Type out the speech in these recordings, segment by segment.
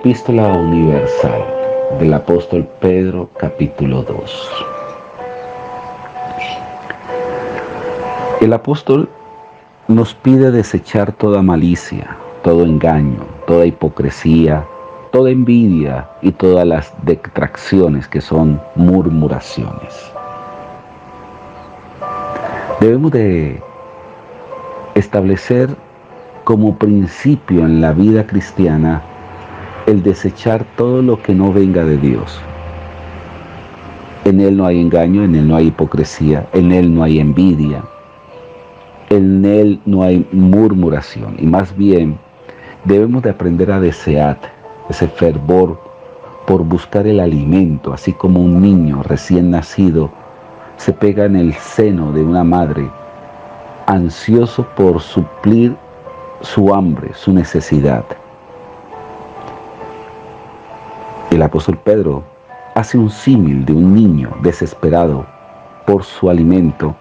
Epístola Universal del Apóstol Pedro, capítulo 2. El apóstol nos pide desechar toda malicia, todo engaño, toda hipocresía, toda envidia y todas las detracciones que son murmuraciones. Debemos de establecer como principio en la vida cristiana el desechar todo lo que no venga de Dios. En Él no hay engaño, en Él no hay hipocresía, en Él no hay envidia, en Él no hay murmuración. Y más bien debemos de aprender a desear ese fervor por buscar el alimento, así como un niño recién nacido se pega en el seno de una madre, ansioso por suplir su hambre, su necesidad. El apóstol Pedro hace un símil de un niño desesperado por su alimento.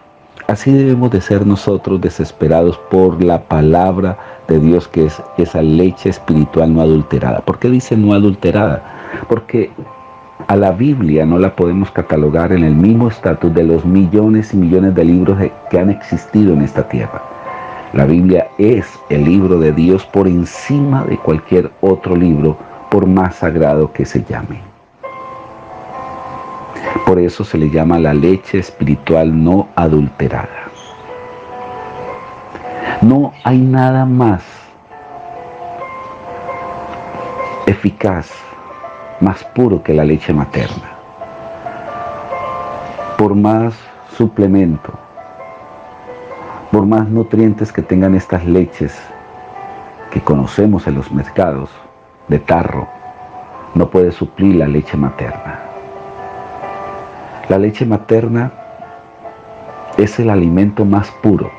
Así debemos de ser nosotros, desesperados por la palabra de Dios, que es esa leche espiritual no adulterada. ¿Por qué dice no adulterada? Porque a la Biblia no la podemos catalogar en el mismo estatus de los millones y millones de libros que han existido en esta tierra. La Biblia es el libro de Dios por encima de cualquier otro libro, por más sagrado que se llame. Por eso se le llama la leche espiritual no adulterada. No hay nada más eficaz, más puro que la leche materna. Por más suplemento, por más nutrientes que tengan estas leches que conocemos en los mercados de tarro, no puede suplir la leche materna. La leche materna es el alimento más puro.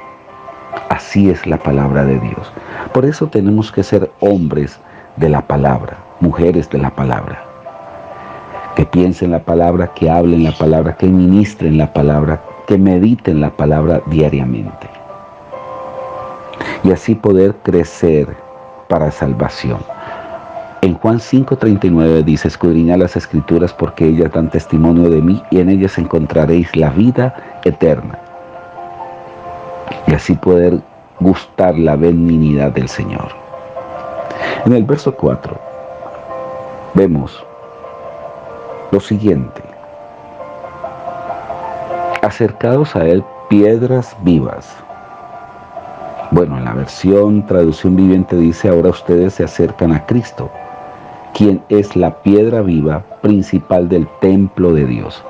Así es la palabra de Dios. Por eso tenemos que ser hombres de la palabra, mujeres de la palabra, que piensen la palabra, que hablen la palabra, que ministren la palabra, que mediten la palabra diariamente. Y así poder crecer para salvación. En Juan 5:39 dice: escudriñad las Escrituras, porque ellas dan testimonio de mí, y en ellas encontraréis la vida eterna. Y así poder gustar la benignidad del Señor. En el verso 4 vemos lo siguiente: acercados a Él piedras vivas. Bueno, en la versión traducción viviente dice: ahora ustedes se acercan a Cristo, quien es la piedra viva principal del templo de Dios.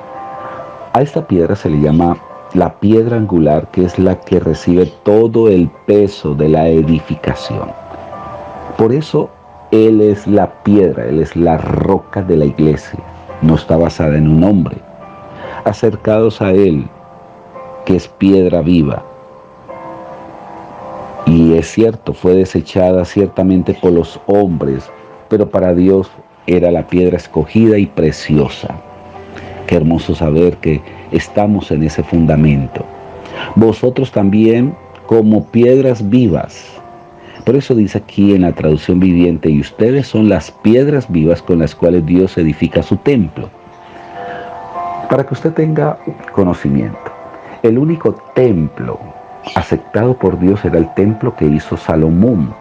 A esta piedra se le llama la piedra angular, que es la que recibe todo el peso de la edificación. Por eso Él es la piedra, Él es la roca de la iglesia. No está basada en un hombre. Acercados a Él, que es piedra viva. Y es cierto, fue desechada ciertamente por los hombres, pero para Dios era la piedra escogida y preciosa. Qué hermoso saber que estamos en ese fundamento. Vosotros también como piedras vivas. Por eso dice aquí en la traducción viviente: y ustedes son las piedras vivas con las cuales Dios edifica su templo. Para que usted tenga conocimiento, el único templo aceptado por Dios era el templo que hizo Salomón.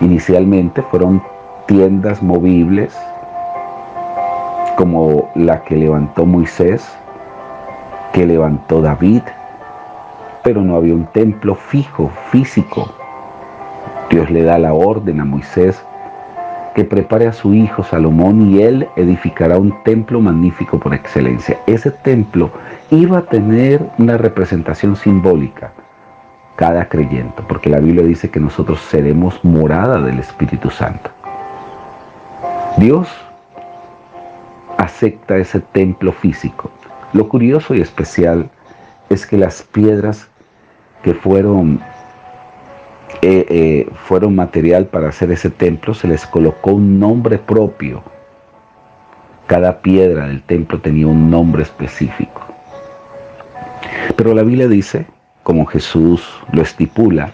Inicialmente fueron tiendas movibles, como la que levantó Moisés, que levantó David, pero no había un templo fijo, físico. Dios le da la orden a Moisés que prepare a su hijo Salomón, y él edificará un templo magnífico por excelencia. Ese templo iba a tener una representación simbólica, cada creyente, porque la Biblia dice que nosotros seremos morada del Espíritu Santo. Dios acepta ese templo físico. Lo curioso y especial es que las piedras que fueron material para hacer ese templo, se les colocó un nombre propio. Cada piedra del templo tenía un nombre específico. Pero la Biblia dice, como Jesús lo estipula,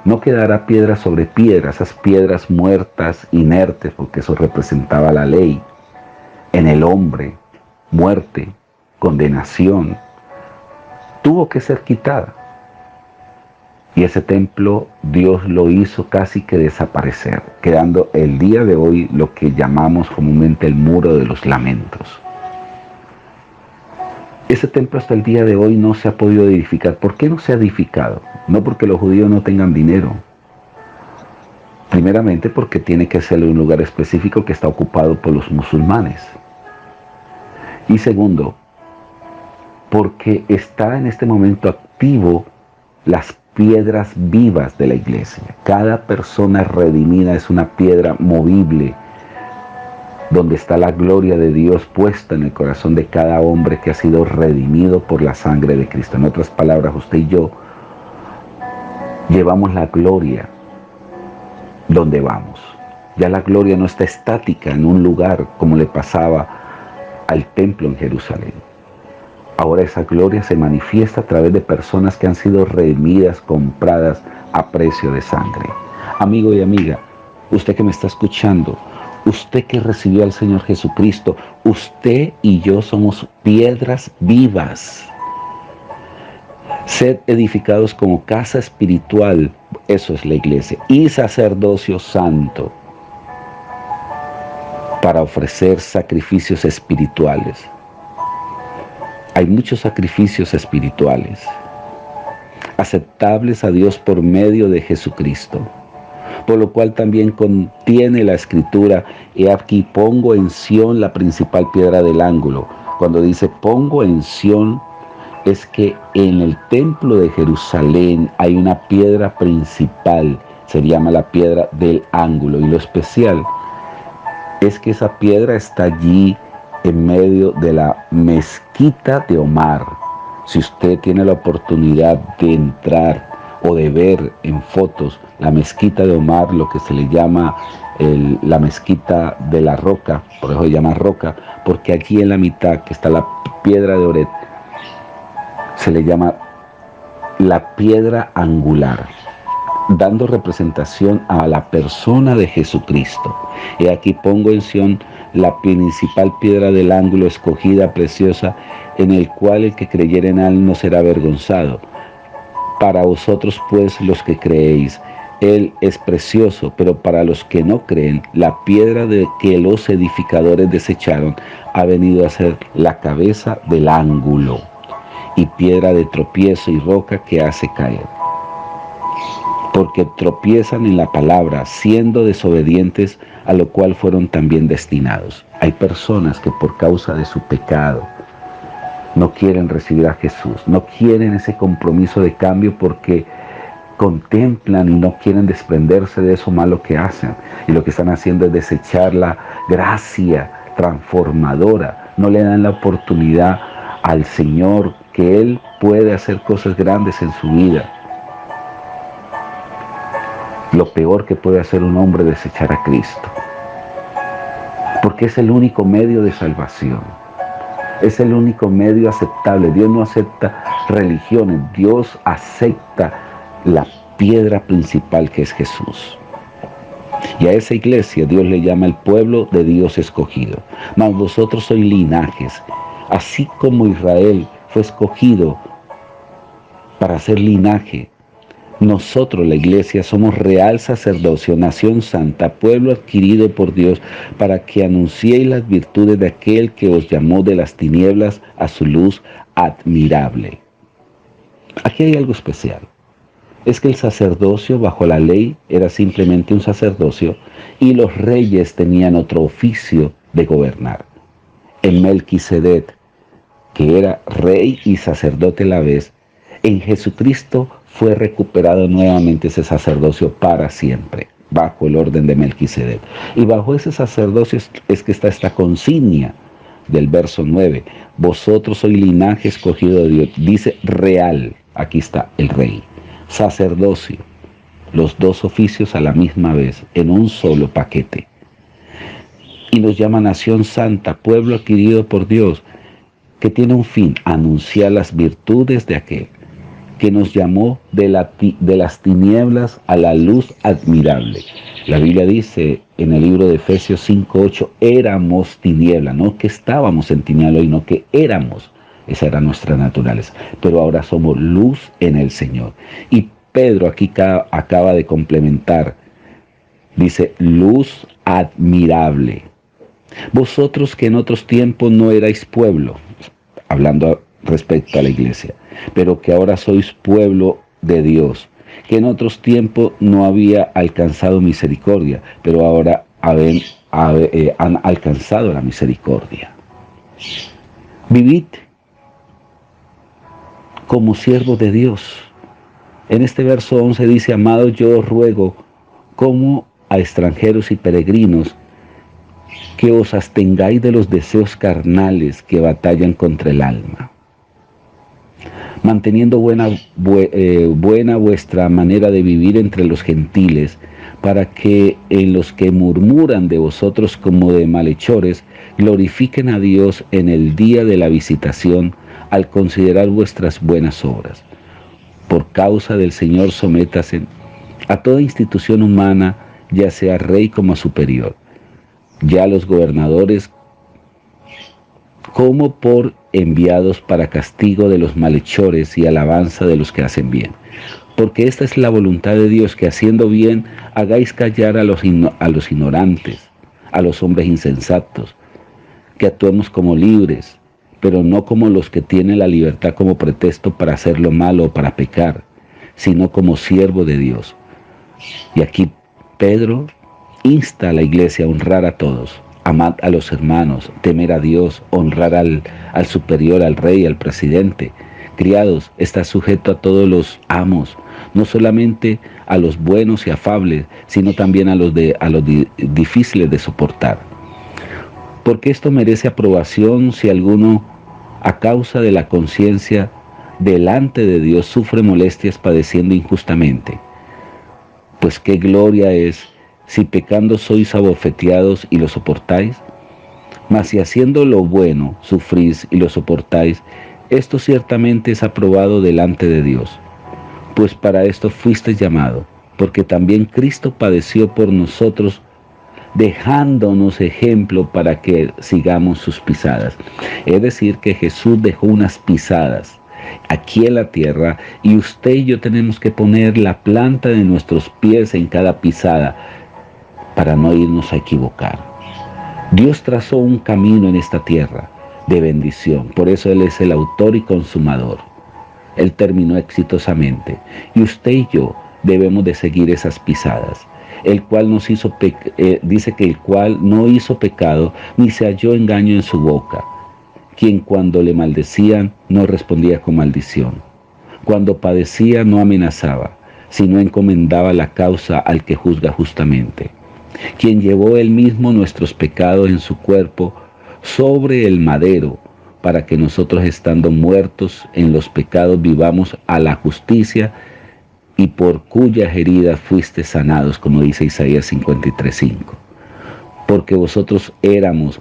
No quedará piedra sobre piedra, esas piedras muertas, inertes, porque eso representaba la ley, en el hombre, muerte, condenación, tuvo que ser quitada. Y ese templo Dios lo hizo casi que desaparecer, quedando el día de hoy lo que llamamos comúnmente el muro de los lamentos. Ese templo hasta el día de hoy no se ha podido edificar. ¿Por qué no se ha edificado? No porque los judíos no tengan dinero. Primeramente porque tiene que ser un lugar específico que está ocupado por los musulmanes. Y segundo, porque está en este momento activo las piedras vivas de la iglesia. Cada persona redimida es una piedra movible, donde está la gloria de Dios puesta en el corazón de cada hombre que ha sido redimido por la sangre de Cristo. En otras palabras, usted y yo llevamos la gloria donde vamos. Ya la gloria no está estática en un lugar como le pasaba al templo en Jerusalén. Ahora esa gloria se manifiesta a través de personas que han sido redimidas, compradas a precio de sangre. Amigo y amiga, usted que me está escuchando, usted que recibió al Señor Jesucristo, usted y yo somos piedras vivas. Sed edificados como casa espiritual, eso es la iglesia, y sacerdocio santo, para ofrecer sacrificios espirituales. Hay muchos sacrificios espirituales, aceptables a Dios por medio de Jesucristo, por lo cual también contiene la Escritura: he aquí pongo en Sión la principal piedra del ángulo. Cuando dice pongo en Sión, es que en el templo de Jerusalén hay una piedra principal, se llama la piedra del ángulo, y lo especial es que esa piedra está allí en medio de la mezquita de Omar. Si usted tiene la oportunidad de entrar o de ver en fotos la mezquita de Omar, lo que se le llama la mezquita de la roca, por eso se llama roca, porque aquí en la mitad que está la piedra de Oret, se le llama la piedra angular, dando representación a la persona de Jesucristo. Y aquí pongo en Sión la principal piedra del ángulo, escogida, preciosa, en el cual el que creyere en él no será avergonzado. Para vosotros pues los que creéis, él es precioso, pero para los que no creen, la piedra de que los edificadores desecharon ha venido a ser la cabeza del ángulo, y piedra de tropiezo y roca que hace caer. Porque tropiezan en la palabra, siendo desobedientes, a lo cual fueron también destinados. Hay personas que por causa de su pecado no quieren recibir a Jesús, no quieren ese compromiso de cambio porque contemplan y no quieren desprenderse de eso malo que hacen. Y lo que están haciendo es desechar la gracia transformadora. No le dan la oportunidad al Señor que Él puede hacer cosas grandes en su vida. Lo peor que puede hacer un hombre es desechar a Cristo, porque es el único medio de salvación, es el único medio aceptable. Dios no acepta religiones, Dios acepta la piedra principal que es Jesús. Y a esa iglesia Dios le llama el pueblo de Dios escogido. Mas vosotros sois linajes, así como Israel fue escogido para ser linaje. Nosotros, la iglesia, somos real sacerdocio, nación santa, pueblo adquirido por Dios, para que anunciéis las virtudes de aquel que os llamó de las tinieblas a su luz admirable. Aquí hay algo especial. Es que el sacerdocio bajo la ley era simplemente un sacerdocio y los reyes tenían otro oficio de gobernar. En Melquisedec, que era rey y sacerdote a la vez, en Jesucristo fue recuperado nuevamente ese sacerdocio para siempre, bajo el orden de Melquisedec. Y bajo ese sacerdocio es que está esta consigna del verso 9. Vosotros sois linaje escogido de Dios. Dice real, aquí está el rey. Sacerdocio, los dos oficios a la misma vez, en un solo paquete. Y nos llama nación santa, pueblo adquirido por Dios, que tiene un fin: anunciar las virtudes de aquel que nos llamó de las tinieblas a la luz admirable. La Biblia dice en el libro de Efesios 5:8, éramos tinieblas, no que estábamos en tinieblas, sino que éramos. Esa era nuestra naturaleza. Pero ahora somos luz en el Señor. Y Pedro aquí acaba de complementar. Dice, luz admirable. Vosotros que en otros tiempos no erais pueblo, hablando respecto a la iglesia, pero que ahora sois pueblo de Dios, que en otros tiempos no había alcanzado misericordia, pero ahora han alcanzado la misericordia. Vivid como siervos de Dios. En este verso 11 dice, amados, yo os ruego como a extranjeros y peregrinos, que os abstengáis de los deseos carnales que batallan contra el alma, manteniendo buena vuestra manera de vivir entre los gentiles, para que en los que murmuran de vosotros como de malhechores, glorifiquen a Dios en el día de la visitación, al considerar vuestras buenas obras. Por causa del Señor sométase a toda institución humana, ya sea rey como superior, ya los gobernadores como por enviados para castigo de los malhechores y alabanza de los que hacen bien. Porque esta es la voluntad de Dios, que haciendo bien hagáis callar a los ignorantes, a los hombres insensatos, que actuemos como libres, pero no como los que tienen la libertad como pretexto para hacer lo malo o para pecar, sino como siervo de Dios. Y aquí Pedro insta a la iglesia a honrar a todos, amar a los hermanos, temer a Dios, honrar al superior, al rey, al presidente. Criados, está sujeto a todos los amos, no solamente a los buenos y afables, sino también a los difíciles de soportar. Porque esto merece aprobación si alguno, a causa de la conciencia, delante de Dios sufre molestias padeciendo injustamente. Pues qué gloria es si pecando sois abofeteados y lo soportáis. Mas si haciendo lo bueno sufrís y lo soportáis, esto ciertamente es aprobado delante de Dios. Pues para esto fuisteis llamado, porque también Cristo padeció por nosotros, dejándonos ejemplo para que sigamos sus pisadas. Es decir, que Jesús dejó unas pisadas aquí en la tierra, y usted y yo tenemos que poner la planta de nuestros pies en cada pisada para no irnos a equivocar. Dios trazó un camino en esta tierra de bendición, por eso Él es el autor y consumador. Él terminó exitosamente, y usted y yo debemos de seguir esas pisadas. El cual dice que el cual no hizo pecado, ni se halló engaño en su boca, quien cuando le maldecían no respondía con maldición, cuando padecía no amenazaba, sino encomendaba la causa al que juzga justamente, quien llevó él mismo nuestros pecados en su cuerpo sobre el madero, para que nosotros, estando muertos en los pecados, vivamos a la justicia, y por cuyas heridas fuiste sanados, como dice Isaías 53:5. Porque nosotros éramos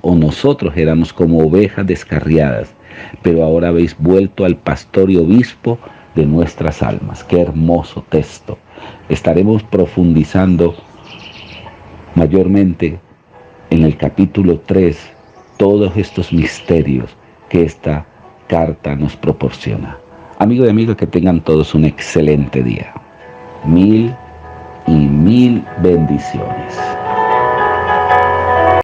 como ovejas descarriadas, pero ahora habéis vuelto al pastor y obispo de nuestras almas. Qué hermoso texto. Estaremos profundizando mayormente en el capítulo 3 todos estos misterios que esta carta nos proporciona. Amigo y amiga, que tengan todos un excelente día. Mil y mil bendiciones.